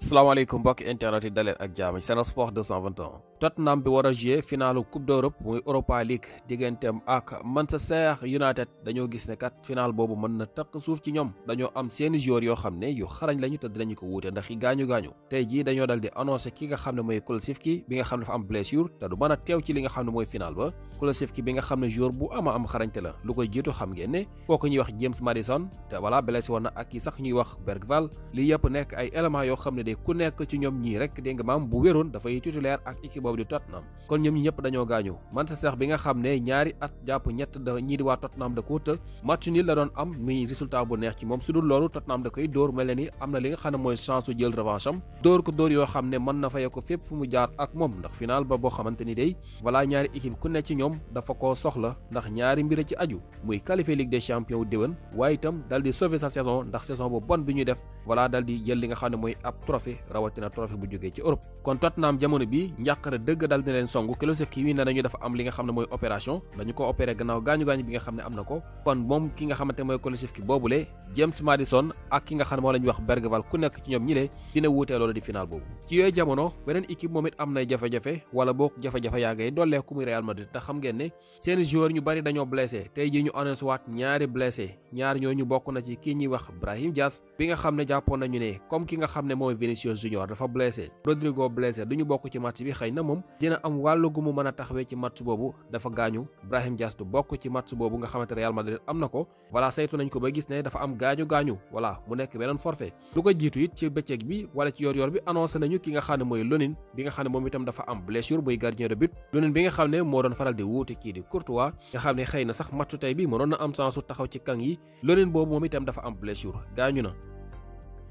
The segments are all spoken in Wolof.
asalaamaaleykum mbokki internet yi daleen ak jaam Sen Sport 221 Tottenham bi war a jouer finalu Coupe d'Europe muy Europa League digganteem ak Manchester United dañoo gis ne kat final boobu mën na tëq suuf ci ñoom dañoo am seeni joueurs yoo xam ne yu xarañ lañu te dinañu ko wuute ndax yi gaañu tey jii dañoo dal di annoncé ki nga xam ne mooy Kulusevski bi nga xam ne dafa am blessure te du mën a teew ci li nga xam ne mooy final ba Kulusevski bi nga xam ne joueur bu ama am xarañte la lu koy jiitu xam ngeen ne kooku ñuy wax James Maddison te voilà blessé woon na ak yi sax ñuy wax Bergwijn lii yëpp nekk ay éléments yoo xam ne de ku nekk ci ñoom ñii rek dégg nga maam bu wéroon dafay titulaire ak équipe boobu di Tottenham kon ñoom ñi ñëpp dañoo gaañu Manchester bi nga xam ne ñaari at jàpp ñett da ñii di waa Tottenham da ko të match nul la doon am muy résultat bu neex ci moom su dul loolu Tottenham da koy dóor mel ne ni am na li nga xam ne mooy chance su jël revanche am dóor ko dóor yoo xam ne mën na faye ko fépp fu mu jaar ak moom ndax final ba boo xamante ni day voilà ñaari équipe ku nekk ci ñoom dafa koo soxla ndax ñaari mbir ci aju muy qualifier Ligue des Champions déwén waaye itam dal di sauver sa saison ndax saison bu bon bi ñuy def voilà dal di jël li nga xam ne mooy ab trophée rawatina trophée bu jógee ci Europe kon Tottenham jamono bi njàqare dëgg dal dina leen songu Kulusevski wi ne nañu dafa am li nga xam ne mooy opération dañu ko opéré gannaaw gaañu-gaañu bi nga xam ne am na ko kon moom ki nga xamante mooy Kulusevski boobule James Maddison ak ki nga xam ne moo la ñuy wax Bergwijn ku nekk ci ñoom ñi le dina wuutee loolu di final boobu ci yooyu jamono beneen équipe moom it am nay jafe-jafe wala boog jafe-jafe yaa ngay dollee ku muy Real Madrid te xam ngeen ne seeni joueurs ñu bari dañoo blessé tey jii ñu annoncé waat ñaari blessé ñaar ñooñu bokk na ci kii ñuy wax Brahim Diaz bi nga xam ne jàppoon nañu ne comme ki nga xam ne mooy Vinicius Junior dafa blessé Rodrigo blessé duñu bokk ci match bi xëy na moom dina am wàllu gu mu mën a taxawee ci match boobu dafa gaañu Brahim Diaz du bokk ci match boobu nga xamante Real Madrid am na ko voilà saytu nañ ko ba gis ne dafa am gaañu voilà mu nekk beneen forfait lu ko jiitu it ci bëccëg bi wala ci yor bi annoncé nañu ki nga xam ne mooy Lunin bi nga xam ne moom itam dafa am blessure muy gardien de but Lunin bi nga xam ne moo doon faral di wuute kii di Courtois nga xam ne xëy na sax match tey bi mënoon na am chance su taxaw ci kang yi Lunin boobu moom itam dafa am blessure gaañu na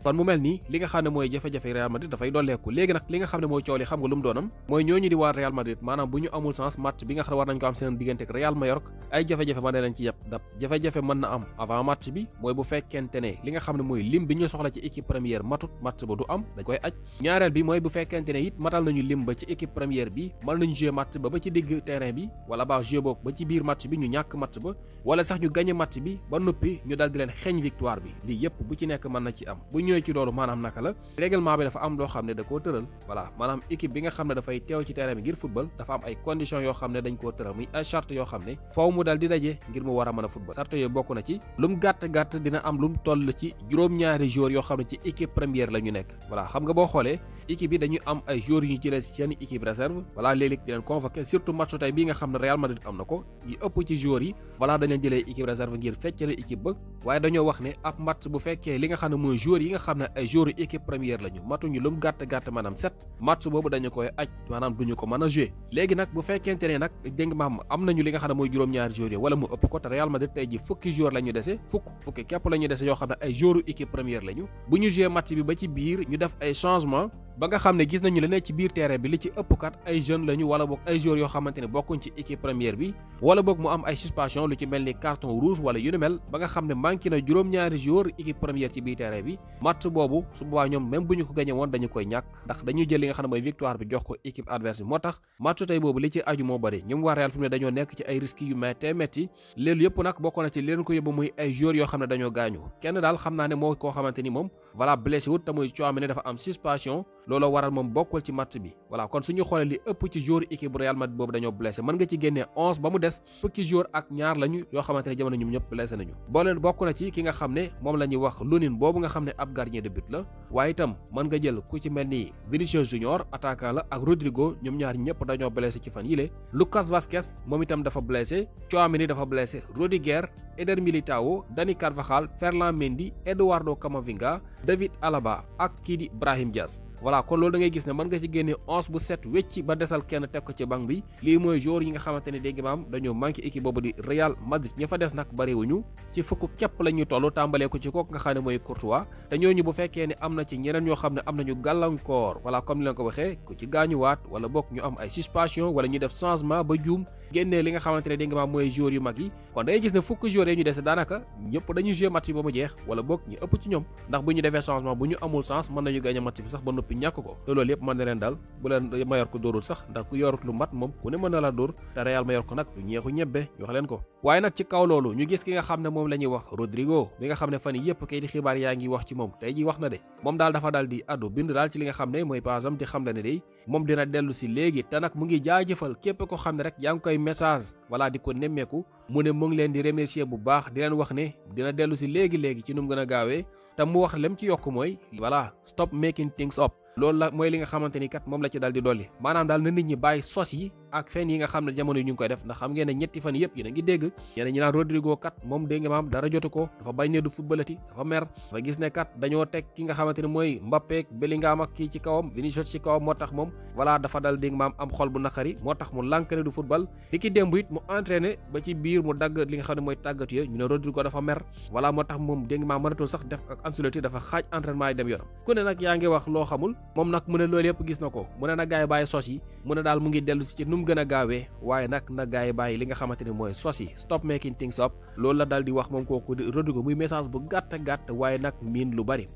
kon mu mel nii li nga xam ne mooy jafe-jafe Real Madrid dafay dolleeku léegi nag li nga xam ne mooy coow li xam nga lu mu doonam mooy ñooñu di waa Real Madrid maanaam bu ñu amul chance match bi nga xam ne war nañ ko am seen diggante ak Real Mallorca ay jafe-jafe mën na leen ci yàpp dab jafe-jafe mën na am avant match bi mooy bu fekkente ne li nga xam ne mooy lim bi ñu soxla ci équipe première matut match ba du am dañ koy aj ñaareel bi mooy bu fekkente ne it matal nañu lim ba ci équipe première bi mën nañu jouer match ba ci digg terrain bi wala ba jouer boog ba ci biir match bi ñu ñàkk match ba wala sax ñu gagné match bi ba noppi ñu dal di leen xeeñ victoire bi lii yëpp bu ci nekk mën na ci am bu ñëwee ci loolu maanaam naka la règlement bi dafa am loo xam ne da koo tëral voilà maanaam équipe bi nga xam ne dafay teew ci terrain bi ngir football dafa am ay conditions yoo xam ne dañ koo tëral muy ay charte yoo xam ne faaw mu dal di daje ngir mu war a mën a football charte yooyu bokk na ci lum gàtt dina am lum toll ci juróom-ñaari joueurs yoo xam ne ci équipe première la ñu nekk voilà xam nga boo xoolee équipe yi dañuy am ay joueurs yu ñu jëlee ci seen équipe réserve voilà léeg-léeg di leen convoqué surtout match tey bii nga xam ne Real Madrid am na ko ñu ëpp ci joueurs yi voilà dañ leen jëlee équipe réserve ngir feccale équipe ba waaye dañoo wax ne ab match bu fekkee li nga xam ne mooy joueurs yi nga xam ne ay joueurs équipe première lañu matuñu lum gàtt maanaam 7 match boobu dañu koy aj maanaam duñu ko mën a jouer léegi nag bu fekkente ne nag dégg maam am nañu li nga xam ne mooy juróom-ñaari joueurs yi wala mu ëpp ko te Real Madrid tey ji fukki joueurs la ñu dese fukki képp la ñu dese yoo xam ne ay joueurs équipe première lañu bu ñu jouer match bi ba ci biir ñu def ay changement ba nga xam ne gis nañu la ne ci biir terrain bi li ci ëpp kat ay jeunes lañu wala boog ay joueurs yoo xamante ne bokkuñ ci équipe première bi wala boog mu am ay suspension lu ci mel ni carton rouge wala yu ni mel ba nga xam ne manqué na juróom-ñaari joueurs équipe première ci biir terrain bi match boobu su boobaa ñoom même bu ñu ko gagné woon dañu koy ñàkk ndax dañuy jël li nga xam ne mooy victoire bi jox ko équipe adverse bi moo tax match tey boobu li ci aju moo bëri ñoom waa Real fi mu ne dañoo nekk ci ay risques yu metti léelu yëpp nag bokk na ci leen ko yóbbu muy ay joueurs yoo xam ne dañoo gaañu kenn daal xam naa ne moo koo xamante ni moom voilà blessé wut te muy Tchouaméni dafa am suspension looloo waral moom bokkul ci match bi voilà kon suñu xoolee li ëpp ci joueur équipe Real Madrid boobu dañoo blessé mën nga ci génnee 11 ba mu des fukki joueur ak ñaar lañu yoo xamante ne jamono ñoom ñëpp blessé nañu booleen bokk na ci ki nga xam ne moom la ñuy wax Lunin boobu nga xam ne ab gardien de but la waaye itam mën nga jël ku ci mel ni Vinicius Junior attaquant la ak Rodrigo ñoom ñaar ñëpp dañoo blessé ci fan yile Lucas Vazquez moom itam dafa blessé Tchouaméni dafa blessé Rudiger Eder Militao Dani Carvajal Ferland Mendy Eduardo Camavinga David Alaba ak kii di Brahim Diaz voilà kon loolu da ngay gis ne mën nga ci génne 11 bu set wecc ba desal kenn teg ko ci banc bi lii mooy joueurs yi nga xamante ne dégg maam dañoo manqué équipe boobu di Real Madrid ña fa des nag bariwuñu ci fukk képp la ñuy toll tàmbalee ko ci kooku nga xam ne mooy Courtois te ñooñu bu fekkee ne am na ci ñeneen ñoo xam ne am nañu gàllankoor voilà comme ni leen ko waxee ku ci gaañuwaat wala bokk ñu am ay suspension wala ñu def changement ba juum génnee li nga xamante ne dégg maam mooy joueurs yu mag yi kon da ngay gis ne fukk joueurs yi ñu dese daanaka ñëpp dañuy jouer match bi ba mu jeex wala bokk ñu ëpp ci ñoom ndax bu ñu defee changement bu ñu amul chance mën nañu gagné match bi sax ba noppi noppi ñàkk ko te loolu yëpp mën na leen dal bu leen Mallorca dóorul sax ndax ku yorut lu mat moom ku ne mën na la dóor te Real Mallorca nag du ñeexu ñebbe ñu wax leen ko. waaye nag ci kaw loolu ñu gis ki nga xam ne moom la ñuy wax Rodrigo bi nga xam ne fan yi yëpp kay di xibaar yaa ngi wax ci moom tey ji wax na de moom daal dafa daal di addu bind daal ci li nga xam ne mooy page am di xam la ne day moom dina dellu si léegi te nag mu ngi jaajëfal képp ko xam ne rek yaa ngi koy message wala di ko nemmeeku mu ne mu ngi leen di remercier bu baax di leen wax ne dina dellu si léegi ci nu mu gën a gaawee te mu wax lem ci yokk mooy voilà stop making things up loolu la mooy li nga xamante ni kat moom la ci daal di dolli maanaam daal na nit ñi bàyyi sos yi ak fen yi nga xam ne jamono yi ñu ngi koy def ndax xam ngeen ne ñetti fan yëpp yéen a ngi dégg ñeneen ñi naan Rodrigo kat moom dégg nga maam dara jotu ko dafa bañ ne du footballati dafa mer dafa gis ne kat dañoo teg ki nga xamante ni mooy Mbappé ak Bellingham ak kii ci kawam Vinicius ci kawam moo tax moom voilà dafa dal dégg nga maam am xol bu naqari moo tax mu lànk ne du football di ki démb it mu entraîné ba ci biir mu dagg li nga xam ne mooy tàggatu ya ñu ne Rodrigo dafa mer voilà moo tax moom dégg nga maam mënatul sax def ak Ancelotti dafa xaaj entraînement yi dem yoonam ku ne nag yaa ngi wax loo xamul moom nag mu ne loolu yëpp gis na ko mu ne nag gaay bàyyi sos yi mu ne daal mu ngi dellu si ci nu mu gën a gaawee waaye nag na gaay bàyyi li nga xamante ne mooy sos yi stop making things up loolu la daal di wax moom kooku di Rodrigo muy message bu gàtt waaye nag miin lu bari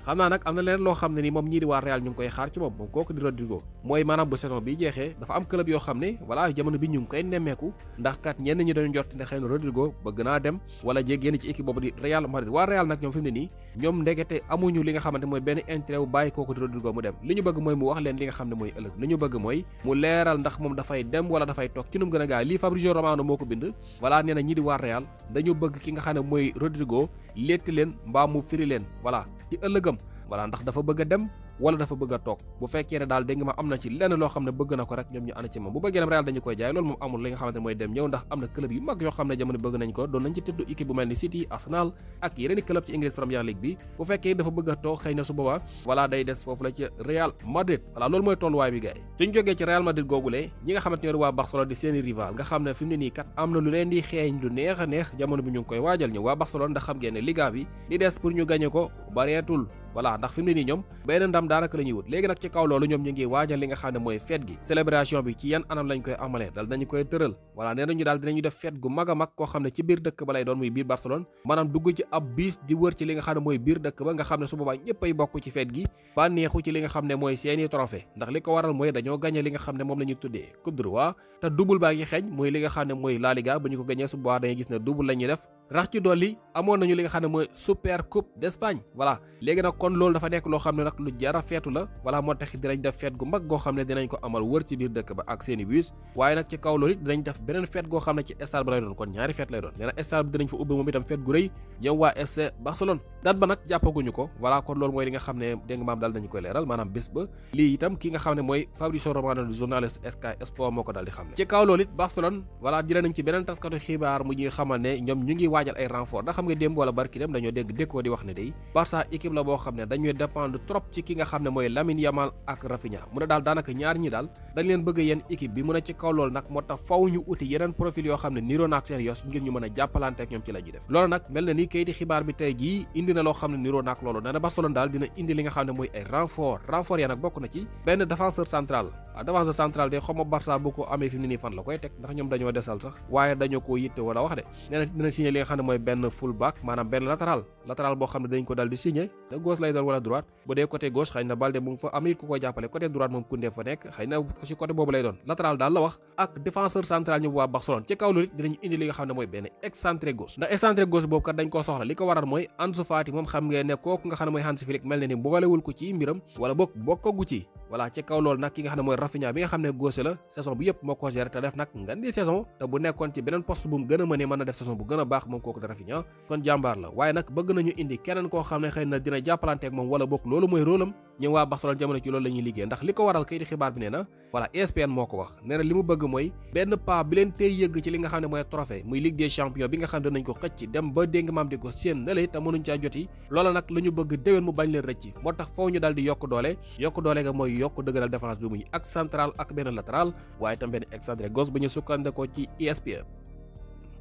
xam naa nag am na leneen loo xam ne ni moom ñii di waa Real ñu ngi koy xaar ci moom kooku di Rodrigo mooy maanaam bu saison bi jeexee dafa am club yoo xam ne voilà jamono bi ñu ngi koy nemmeeku ndax kat ñenn ñi dañu jot ne xëy na Rodrigo bëgg naa dem wala génn ci équipe boobu di Real Madrid waa Real nag ñoom fi mu ne nii ñoom ndekete amuñu li nga xamante mooy benn intérêt wu bàyyi kooku di Rodrigo mu dem li ñu bëgg mooy mu wax leen li nga xam ne mooy ëllëg li ñu bëgg mooy mu leeral ndax moom dafay dem wala dafay toog ci nu mu gën a gaaw lii Fabrizio Romano moo ko bind voilà nee na ñi di waa Real dañu bëgg ki nga xam ne mooy Rodrigo létti leen mbaa mu firi leen voilà ci ëllëgam voilà ndax dafa bëgg a dem wala dafa bëgg a toog bu fekkee ne daal dégg nga ma am na ci lenn loo xam ne bëgg na ko rek ñoom ñu ànd ci moom bu bëggee dem Real dañu koy jaay loolu moom amul li nga xamante ne mooy dem ñëw ndax am na club yu mag yoo xam ne jamono bëgg nañ ko doon nañ ci tëdd équipe bu mel ni City Arsenal ak yeneeni club ci English Premier League bi bu fekkee dafa bëgg a toog xëy na su boobaa voilà day des foofu la ci Real Madrid voilà loolu mooy tolluwaay bi gars yi suñ jógee ci Real Madrid googulee ñi nga xamante ñoo di waa Barcelone di seeni rival nga xam ne fi mu ne nii kat am na lu leen di xeeñ lu neex a neex jamono bi ñu ngi koy waajal ñu waa Barcelone ndax xam ngeen ne Liga bi li des pour ñu gagné ko bareetul voilà ndax fi mu ne nii ñoom benn ndam daanaka la ñuy wut léegi nag ci kaw loolu ñoom ñu ngi waajal li nga xam ne mooy fête gi célébration bi ci yan anam lañ koy amalee dal nañu koy tëral voilà nee nañu daal dinañu def fête gu mag a mag koo xam ne ci biir dëkk ba lay doon muy biir Barcelone maanaam dugg ci ab bis di wër ci li nga xam ne mooy biir dëkk ba nga xam ne su boobaa ñëpp ay bokk ci fête gi ba neexu ci li nga xam ne mooy seeni trophée ndax li ko waral mooy dañoo gagné li nga xam ne moom la ñu tuddee coupe du roi te double baa ngi xeeñ mooy li nga xam ne mooy La Liga ba ñu ko gagné su boobaa dañuy gis ne double la ñuy def rax ci dolli amoon nañu li nga xam ne mooy super coupe d'Espagne voilà léegi nag kon loolu dafa nekk loo xam ne nag lu jara feetu la voilà moo tax dinañ def fête gu mag goo xam ne dinañ ko amal wër ci biir dëkk ba ak seeni bus waaye nag ci kaw loolu it dinañ def beneen fête goo xam ne ci stade ba lay doon kon ñaari fête lay doon nee na stade bi dinañ fa ubbi moom itam fête gu rëy ñoom waa FC Barcelone date ba nag jàppaguñu ko voilà kon loolu mooy li nga xam ne dégg nga maam daal dañu koy leeral maanaam bés ba lii itam ki nga xam ne mooy Fabrizio Romano journaliste Sky Sport moo ko daal di xam ne ci kaw loolu it Barcelone voilà jëlee nañ ci beneen taskatu xibaar mu ñuy xamal ne ñoom ñu ngi waajal ay renfort xam nga démb wala barki dem dañoo dégg dékkoo di wax ne day Barça équipe la boo xam ne dañuy dépendre trop ci ki nga xam ne mooy Lamine Yamal ak Rafinha mu ne daal daanaka ñaar ñi daal dañ leen bëgg yenn équipe bi mu ne ci kaw loolu nag moo tax faw ñu uti yeneen profil yoo xam ne niroo naak seen yos ngir ñu mën a jàppalante ak ñoom ci la ñuy def loolu nag mel na ni kayiti xibaar bi tey jii indi na loo xam ne niroo naak loolu nee na Barcelone daal dina indi li nga xam ne mooy ay renfort ya nag bokk na ci benn défenseur central défenseur central de xawma Barça bu ko amee fi mu ne nii fan la koy teg ndax ñoom dañoo desal sax waaye dañoo ko yitte wala wax de nee na dina signé li nga xam ne mooy benn fullback maanaam benn latéral boo xam ne dañ ko dal di signé te gauche lay doon wala droite bu dee côté gauche xëy na Balde mu ngi fa am nit ku koy jàppale côté droite moom Koundé fa nekk xëy na ci côté boobu lay doon latéral daal la wax ak défenseur central ñu waa Barcelone ci kaw loolu it dinañu indi li nga xam ne mooy benn excentré gauche ndax excentré gauche boobu kat dañ koo soxla li ko waral mooy Ansu Fati moom xam ngeen ne kooku nga xam ne mooy Hansi Flick mel na ni boolewul ko ci mbiram wala bokkagu ci voilà ci kaw loolu nag ki nga xam ne mooy Rafinha bi nga xam ne gauche la saison bi yëpp moo ko géré te def nag ngan di saison te bu nekkoon ci beneen poste bu mu gën a mënee mën na def saison bu gën a baax moom kooku di Rafinha kon jàmbaar la waaye nag bëgg nañu indi keneen koo xam ne xëy na dina jàppalanteeg moom wala bokk loolu mooy rôlam ñoom waa Barcelone jamono ci loolu la ñuy liggéey ndax li ko waral kay di xibaar bi nee na voilà ESPN moo ko wax nee na li mu bëgg mooy benn pas bi leen tey yëgg ci li nga xam ne mooy trophée muy Ligue des Champions bi nga xam ne dinañ ko xëcc dem ba dégg maam di ko séen nale te mënuñ caa joti loola nag la ñu bëgg déwén mu bañ leen rëcc moo tax foofu ñu daal di yokk doole ga mooy yokk dëgëral défense bi muy ak central ak benn latéral waaye tam benn excentré gauche bu ñu sukkandikoo ci ESPN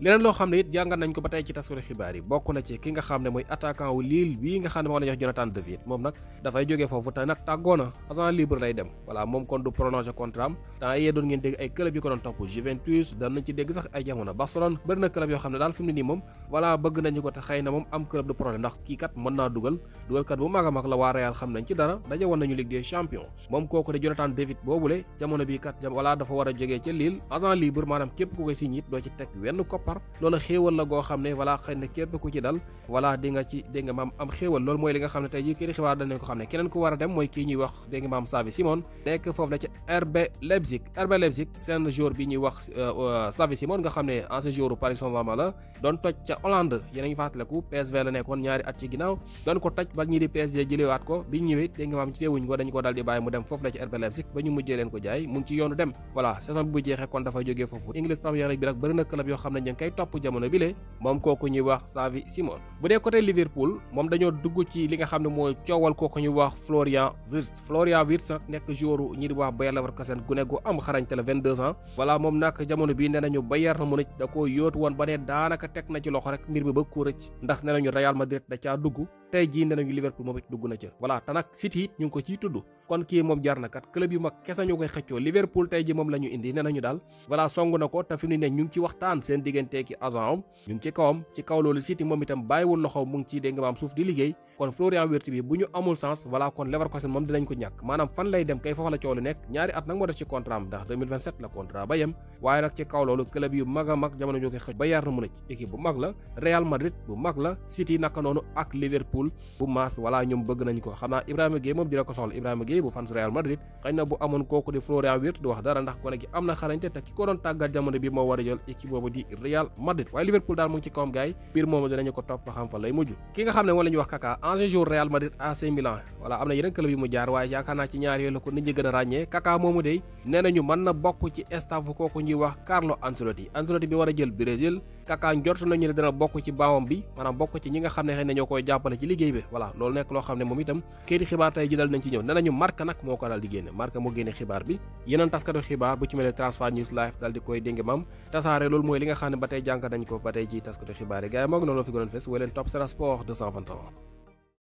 leneen loo xam ne it jàngat nañ ko ba tey ci taskatu xibaar yi bokk na ci ki nga xam ne mooy attaquant wu Lille bii nga xam ne moo la jox Jonathan David moom nag dafay jógee foofu te nag tàggoona agent libre lay dem voilà moom kon du prolonger contrat am temps yee doon ngeen dégg ay club yu ko doon topp Juventus doon nañ ci dégg sax ay jamono Barcelone bëri na club yoo xam ne daal fi mu ne nii moom voilà bëgg nañu ko te xëy na moom am club de problème ndax kii kat mën naa dugalkat bu mag a mag la waa Real xam nañ ci dara daje woon nañu Ligue des Champions moom kooku de Jonathan David boobule jamono bii kat voilà dafa war a jógee ca Lille agent libre maanaam képp ku koy signé it doo ci teg wenn koppar loolu xéewal la goo xam ne voilà xëy na képp ku ci dal voilà di nga ci dégg nga maam am xéewal loolu mooy li nga xam ne tey jii kii di xibaar danañ ko xam ne keneen ku war a dem mooy kii ñuy wax dégg nga maam Xavi Simons nekk foofu la ci RB Leipzig seen joueur bi ñuy wax Xavi Simons nga xam ne ancien joueur Paris Saint-Germain la doon toj ca Hollande yéen a ngi fàttaliku PSV la nekkoon ñaari at ci ginnaaw doon ko toj ba ñii di PSG jëlewaat ko bi ñu ñëwee dégg nga maam ci teewuñ ko dañ ko dal di bàyyi mu dem foofu la ci RB Leipzig ba ñu mujjee leen ko jaay mu ngi ci yoonu dem voilà saison bi bu jeexee kon dafa jógee foofu English Premier League bi nag bëri na club yoo xam ne ñu ngi koy topp jamono bi le moom kooku ñuy wax Xavi Simons bu dee côté Liverpool moom dañoo dugg ci li nga xam ne mooy coowal kooku ñuy wax Florian Wirtz nag nekk joueur ñi di wax Bayer Leverkusen gune gu am xarañte la 22 ans voilà moom nag jamono bii nee nañu Bayern Munich da koo yóotu woon ba ne daanaka teg na ci loxo rek mbir mi ba ko rëcc ndax nee nañu Real Madrid da caa dugg tey jii nee nañu Liverpool moom it dugg na ca voilà te nag City it ñu ngi ko ciy tudd kon kii moom jar na kat club yu mag kese ñu koy xëccoo Liverpool tey ji moom la ñu indi nee nañu daal voilà song na ko te fi mu ne ñu ngi ci waxtaan seen diggante ki agent am ñu ngi ci kawam ci kaw loolu City moom itam bàyyiwul loxo mu ngi ci dégg nga maam suuf di liggéey kon Florian Wirtz bi bu ñu amul sens voilà kon Leverkusen moom dinañ ko ñàkk maanaam fan lay dem kay foofu la coow lu nekk ñaari at nag moo des ci contrat am ndax 2027 la contrat ba yem waaye nag ci kaw loolu club yu mag a mag jamono ñu koy xëcc Bayern Munich équipe bu mag la Real Madrid bu mag la City naka noonu ak Liverpool bu maas voilà ñoom bëgg nañ ko xam naa Ibrahima Gueye moom dina ko soxla Ibrahima Gueye bu fans Real Madrid xëy na bu amoon kooku di Florian Wirtz du wax dara ndax gone gi am na xarañte te ki ko doon tàggat jamono bi moo war a jël équipe boobu di Real Madrid waaye Liverpool daal mu ngi ci kawam gaay biir moomu dinañu ko topp xam fa lay mujj ki nga xam ne moo la ñuy wax Kaka ancien joueur Real Madrid AC Milan voilà am na yeneen club yu mu jaar waaye yaakaar naa ci ñaar yooyu la ko nit ñi gën a ràññee Kaka moomu dey nee nañu mën na bokk ci staff kooku ñuy wax Carlo Ancelotti bi war a jël Brésil Kaka njort nañu ne dina bokk ci baawam bi maanaam bokk ci ñi nga xam ne xëy na ñoo koy jàppale ci liggéey bi voilà loolu nekk loo xam ne moom itam kayiti xibaar tey ji dal nañ ci ñëw nee nañu Marca nag moo ko daal di génne Marca moo génne xibaar bi yeneen taskatu xibaar bu ci mel ne Transfer News Live daal di koy dénge maam tasaare loolu mooy li nga xam ne ba tey jàngat nañ ko ba tey ji taskatu xibaar yi gars yi moo ngi noonu la fi gënoon fes way leen topp Sen Sport 221